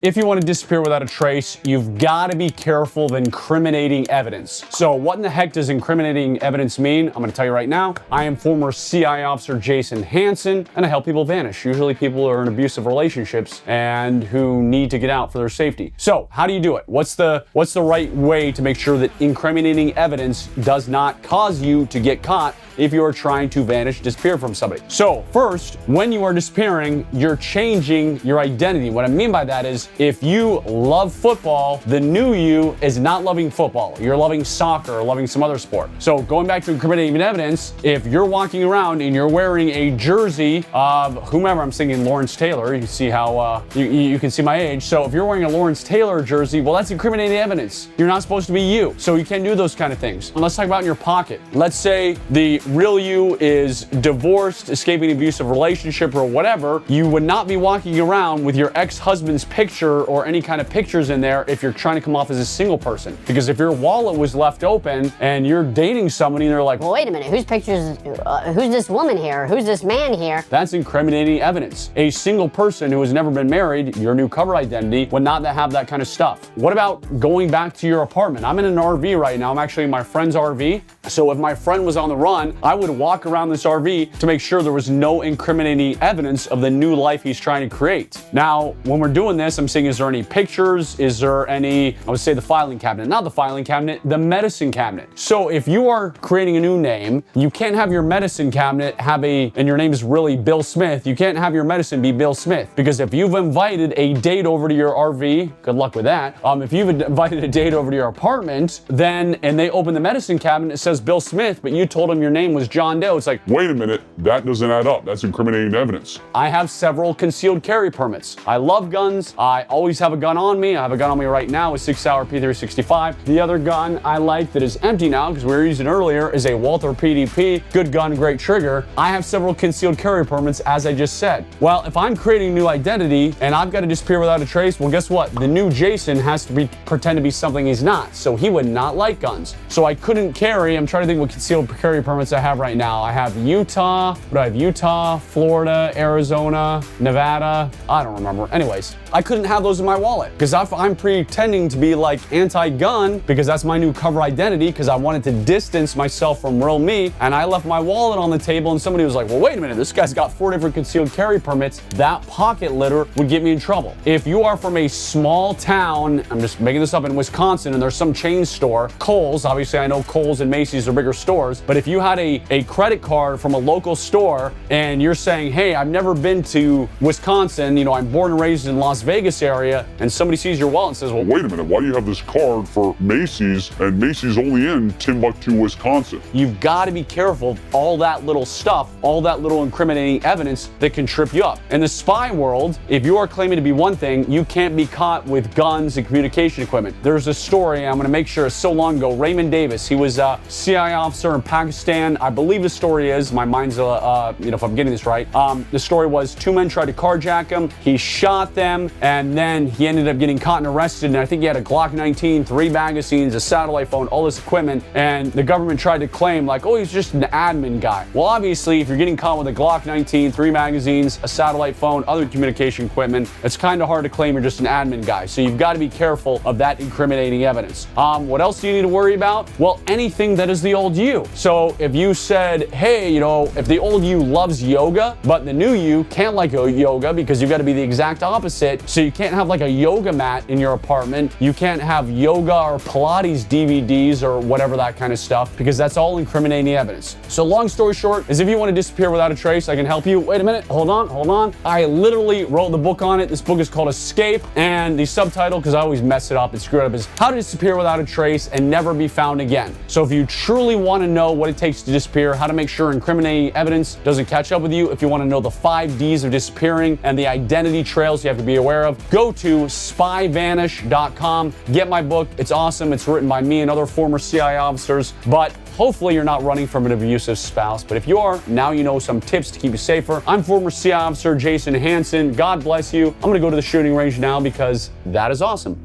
If you want to disappear without a trace, you've got to be careful of incriminating evidence. So what in the heck does incriminating evidence mean? I'm going to tell you right now. I am former CI officer Jason Hanson, and I help people vanish. Usually people who are in abusive relationships and who need to get out for their safety. So how do you do it? What's the right way to make sure that incriminating evidence does not cause you to get caught if you are trying to vanish, disappear from somebody? So first, when you are disappearing, you're changing your identity. What I mean by that is, if you love football, the new you is not loving football. You're loving soccer or loving some other sport. So going back to incriminating evidence, if you're walking around and you're wearing a jersey of whomever, I'm thinking Lawrence Taylor, you can see how, you can see my age. So if you're wearing a Lawrence Taylor jersey, well, that's incriminating evidence. You're not supposed to be you. So you can't do those kind of things. And let's talk about in your pocket. Let's say the real you is divorced, escaping an abusive relationship or whatever. You would not be walking around with your ex-husband's picture or any kind of pictures in there if you're trying to come off as a single person. Because if your wallet was left open and you're dating somebody and they're like, well, wait a minute, whose pictures, who's this woman here? Who's this man here? That's incriminating evidence. A single person who has never been married, your new cover identity, would not have that kind of stuff. What about going back to your apartment? I'm in an RV right now. I'm actually in my friend's RV. So if my friend was on the run, I would walk around this RV to make sure there was no incriminating evidence of the new life he's trying to create. Now, when we're doing this, I'm saying, is there any pictures? Is there any, I would say the filing cabinet, not the filing cabinet, the medicine cabinet. So if you are creating a new name, you can't have your medicine cabinet and your name is really Bill Smith, you can't have your medicine be Bill Smith. Because if you've invited a date over to your RV, good luck with that. If you've invited a date over to your apartment, and they open the medicine cabinet, it says Bill Smith, but you told them your name was John Doe. It's like, wait a minute, that doesn't add up. That's incriminating evidence. I have several concealed carry permits. I love guns. I always have a gun on me. I have a gun on me right now, a 6-hour P365. The other gun I like that is empty now, because we were using it earlier, is a Walther PDP. Good gun, great trigger. I have several concealed carry permits, as I just said. Well, if I'm creating a new identity and I've got to disappear without a trace, well, guess what? The new Jason has to pretend to be something he's not. So he would not like guns. So I couldn't carry, I'm trying to think what concealed carry permits I have right now. I have Utah, Utah, Florida, Arizona, Nevada. I don't remember. Anyways, I couldn't have those in my wallet because I'm pretending to be like anti-gun because that's my new cover identity because I wanted to distance myself from real me, and I left my wallet on the table and somebody was like, well, wait a minute, this guy's got 4 different concealed carry permits. That pocket litter would get me in trouble. If you are from a small town, I'm just making this up, in Wisconsin, and there's some chain store, Kohl's, obviously I know Kohl's and Macy's are bigger stores, but if you had a credit card from a local store and you're saying, hey, I've never been to Wisconsin, I'm born and raised in Las Vegas area, and somebody sees your wallet and says, well, wait a minute, why do you have this card for Macy's and Macy's only in Timbuktu, Wisconsin? You've got to be careful of all that little stuff, all that little incriminating evidence that can trip you up. In the spy world, if you are claiming to be one thing, you can't be caught with guns and communication equipment. There's a story, I'm going to make sure it's so long ago, Raymond Davis, he was a CIA officer in Pakistan. I believe the story is, my mind's, if I'm getting this right, the story was 2 men tried to carjack him, he shot them, and then he ended up getting caught and arrested, and I think he had a Glock 19, 3 magazines, a satellite phone, all this equipment, and the government tried to claim like, oh, he's just an admin guy. Well, obviously, if you're getting caught with a Glock 19, 3 magazines, a satellite phone, other communication equipment, it's kind of hard to claim you're just an admin guy. So you've got to be careful of that incriminating evidence. What else do you need to worry about? Well, anything that is the old you. So if you said, hey, if the old you loves yoga, but the new you can't like yoga because you've got to be the exact opposite. So you can't have like a yoga mat in your apartment. You can't have yoga or Pilates DVDs or whatever, that kind of stuff, because that's all incriminating evidence. So long story short is, if you want to disappear without a trace, I can help you. Wait a minute, hold on. I literally wrote the book on it. This book is called Escape, and the subtitle, because I always mess it up and screw it up, is How to Disappear Without a Trace and Never Be Found Again. So if you truly want to know what it takes to disappear, how to make sure incriminating evidence doesn't catch up with you, if you want to know the 5 Ds of disappearing and the identity trails you have to be aware of, go to spyvanish.com. Get my book. It's awesome. It's written by me and other former CIA officers, but hopefully you're not running from an abusive spouse. But if you are, now you know some tips to keep you safer. I'm former CIA officer Jason Hanson. God bless you. I'm going to go to the shooting range now because that is awesome.